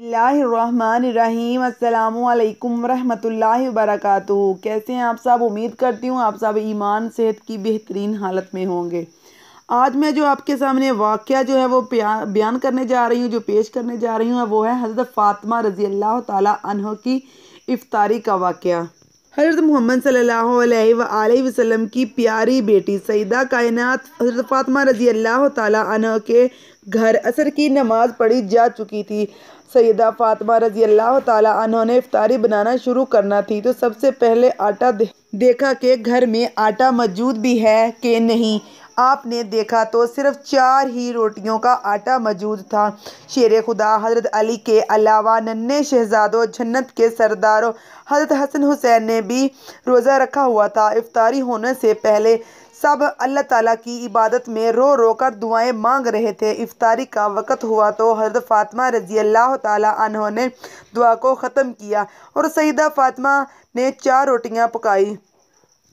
बिस्मिल्लाहिर्रहमानिर्रहीम अस्सलामुअलैकुम रहमतुल्लाहि वबरकातुहू। कैसे हैं आप सब? उम्मीद करती हूँ आप सब ईमान सेहत की बेहतरीन हालत में होंगे। आज मैं जो आपके सामने वाक़या जो है वो बयान करने जा रही हूँ, जो पेश करने जा रही हूँ, वो है हज़रत फ़ातिमा रज़ी अल्लाह ताला अन्हा की इफ्तारी का वाक़या। हज़रत मोहम्मद सल्लल्लाहु अलैहि वसल्लम की प्यारी बेटी सईदा कायनात हज़रत फ़ातिमा रज़ी अल्लाह ताला अन्हा के घर असर की नमाज़ पढ़ी जा चुकी थी। सईदा फ़ातिमा रज़ी अल्लाह ताला अन्हा ने इफ्तारी बनाना शुरू करना थी तो सबसे पहले आटा देखा कि घर में आटा मौजूद भी है कि नहीं। आपने देखा तो सिर्फ 4 ही रोटियों का आटा मौजूद था। शेर खुदा हज़रत अली के अलावा नन्हे शहजादों, जन्नत के सरदारों हज़रत हसन हुसैन ने भी रोज़ा रखा हुआ था। इफ्तारी होने से पहले सब अल्लाह ताला की इबादत में रो रो कर दुआएं मांग रहे थे। इफ्तारी का वक़्त हुआ तो हज़रत फ़ातिमा रज़ी अल्लाह ताला अन्हा ने दुआ को ख़त्म किया और सईदा फ़ातिमा ने 4 रोटियां पकाई।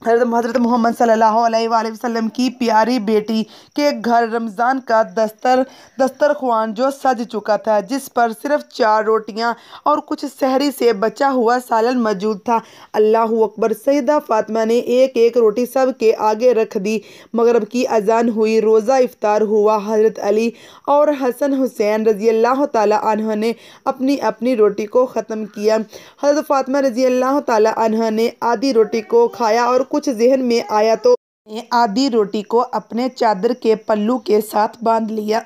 हज़रत मोहम्मद सल्लल्लाहु अलैहि वसल्लम की प्यारी बेटी के घर रमज़ान का दस्तरख्वान जो सज चुका था, जिस पर सिर्फ 4 रोटियां और कुछ सहरी से बचा हुआ सालन मौजूद था। अल्लाहु अकबर। सईदा फ़ातिमा ने एक एक रोटी सब के आगे रख दी। मगरिब की अजान हुई, रोज़ा इफ्तार हुआ। हज़रत अली और हसन हुसैन रज़ी अल्लाह ताला अन्हा ने अपनी अपनी रोटी को ख़त्म किया। हज़रत फ़ातिमा रज़ी अल्लाह ताला अन्हा ने आधी रोटी को खाया और कुछ जहन में आया तो आधी रोटी को अपने चादर के पल्लू के साथ बांध लिया।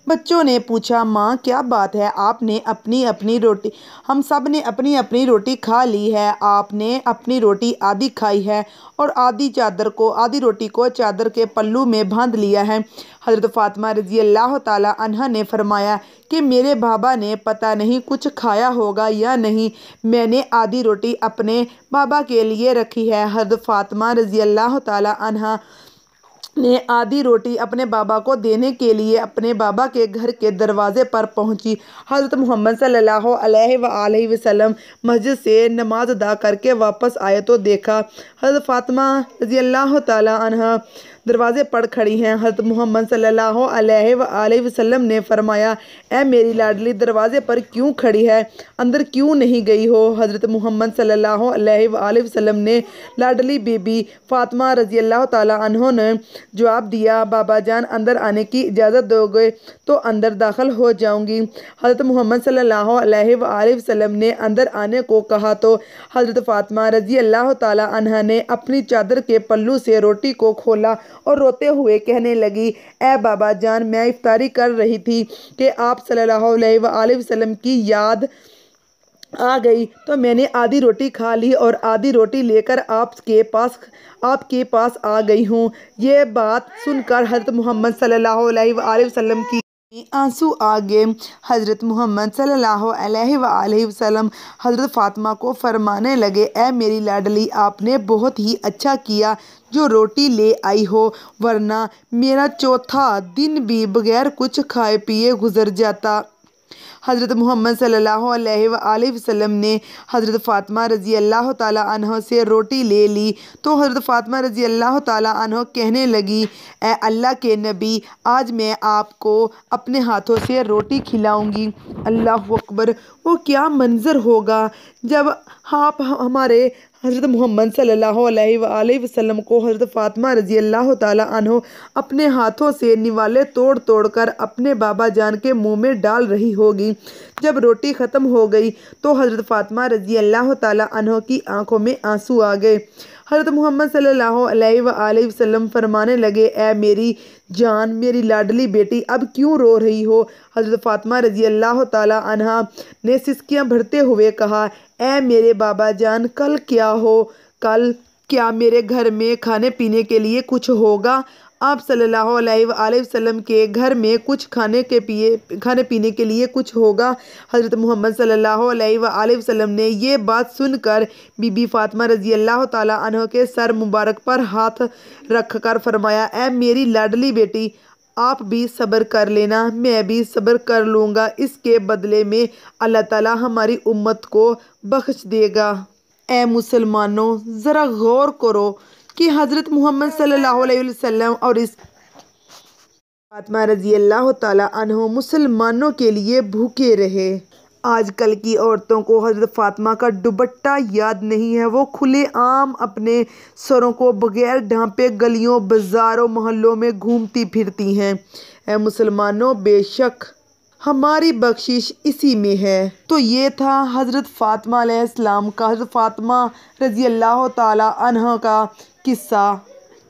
बच्चों ने पूछा, माँ क्या बात है? आपने अपनी अपनी रोटी हम सब ने अपनी अपनी रोटी खा ली है, आपने अपनी रोटी आधी खाई है और आधी रोटी को चादर के पल्लू में बांध लिया है। हज़रत फ़ातिमा रज़ी अल्लाह ताला अन्हा ने फरमाया कि मेरे बाबा ने पता नहीं कुछ खाया होगा या नहीं, मैंने आधी रोटी अपने बाबा के लिए रखी है। हज़रत फ़ातिमा रज़ी अल्लाह ताला अन्हा ने आधी रोटी अपने बाबा को देने के लिए अपने बाबा के घर के दरवाज़े पर पहुंची। हज़रत मोहम्मद सल्लल्लाहु अलैहि वसल्लम मस्जिद से नमाज अदा करके वापस आए तो देखा हज़रत फ़ातिमा रज़ी अल्लाह ताला अन्हा दरवाज़े पर खड़ी हैं। हज़रत मोहम्मद सल्लल्लाहु अलैहि वसल्लम ने फरमाया, ए मेरी लाडली, दरवाज़े पर क्यों खड़ी है, अंदर क्यों नहीं गई हो? हज़रत मोहम्मद सल्लल्लाहु अलैहि वसल्लम ने लाडली बीबी फ़ातिमा रज़ी अल्लाह ताला अन्हा ने जवाब दिया, बाबा जान अंदर आने की इजाज़त दोगे तो अंदर दाखिल हो जाऊंगी। हज़रत मोहम्मद सल्लल्लाहु अलैहि वसल्लम ने अंदर आने को कहा तो हज़रत फ़ातिमा रज़ी अल्लाह ताला अन्हा ने अपनी चादर के पल्लू से रोटी को खोला और रोते हुए कहने लगी, ए बाबा जान, मैं इफ्तारी कर रही थी कि आप सल्लल्लाहु अलैहि वसल्लम की याद आ गई तो मैंने आधी रोटी खा ली और आधी रोटी लेकर आपके पास आ गई हूँ। ये बात सुनकर हज़रत मोहम्मद सल्लल्लाहु अलैहि वसल्लम की आंसू आ गए। हज़रत मोहम्मद सल्लल्लाहु अलैहि वसल्लम हज़रत फ़ातिमा को फरमाने लगे, ए मेरी लाडली, आपने बहुत ही अच्छा किया जो रोटी ले आई हो, वरना मेरा चौथा दिन भी बगैर कुछ खाए पिए गुजर जाता। हज़रत मोहम्मद सल्लल्लाहु अलैहि वसल्लम ने हज़रत फ़ातिमा रज़ी अल्लाह ताला अन्हा से रोटी ले ली तो हज़रत फ़ातिमा रज़ी अल्लाह ताला अन्हा कहने लगी, ए अल्लाह के नबी, आज मैं आपको अपने हाथों से रोटी खिलाऊंगी। अल्लाह अकबर। वो क्या मंज़र होगा जब आप हमारे हज़रत मोहम्मद सल्लल्लाहु अलैहि वसल्लम को हज़रत फ़ातिमा रज़ी अल्लाह ताला अन्हा अपने हाथों से निवाले तोड़ तोड़ कर अपने बाबा जान के मुंह में डाल रही होगी। जब रोटी ख़त्म हो गई तो हज़रत फ़ातिमा रज़ी अल्लाह ताला अन्हा की आंखों में आंसू आ गए। हज़रत मोहम्मद सल्लल्लाहु अलैहि वसल्लम फरमाने लगे, ए मेरी जान, मेरी लाडली बेटी, अब क्यों रो रही हो? हज़रत फ़ातिमा रज़ी अल्लाह ताला अन्हा ने सिसकियां भरते हुए कहा, ए मेरे बाबा जान, कल क्या मेरे घर में खाने पीने के लिए कुछ होगा? आप सल्लल्लाहु अलैहि वसल्लम के घर में कुछ खाने पीने के लिए कुछ होगा? हज़रत मोहम्मद सल्लल्लाहु अलैहि वसल्लम ने ये बात सुनकर बीबी फ़ातिमा रज़ी अल्लाह ताला अन्हा के सर मुबारक पर हाथ रख कर फरमाया, ए मेरी लाडली बेटी, आप भी सब्र कर लेना, मैं भी सब्र कर लूँगा, इसके बदले में अल्लाह ताला हमारी उम्मत को बख्श देगा। ए मुसलमानों, ज़रा गौर करो कि हज़रत मोहम्मद सल्लल्लाहु अलैहि वसल्लम और इस फ़ातिमा रज़ी अल्लाह ताला अन्हा मुसलमानों के लिए भूखे रहे। आजकल की औरतों को हज़रत फ़ातिमा का दुपट्टा याद नहीं है। वो खुले आम अपने सरों को बगैर ढांपे गलियों बाज़ारों मोहल्लों में घूमती फिरती हैं। ए मुसलमानों, बेशक हमारी बख्शिश इसी में है। तो ये था हज़रत फ़ातिमा अलैहिस्सलाम का, हज़रत फ़ातिमा रज़ी अल्लाह ताला अन्हा का किस्सा,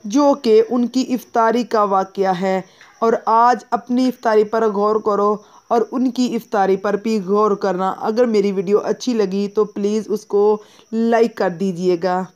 जो कि उनकी इफ्तारी का वाक़या है। और आज अपनी इफ्तारी पर गौर करो और उनकी इफ्तारी पर भी गौर करना। अगर मेरी वीडियो अच्छी लगी तो प्लीज़ उसको लाइक कर दीजिएगा।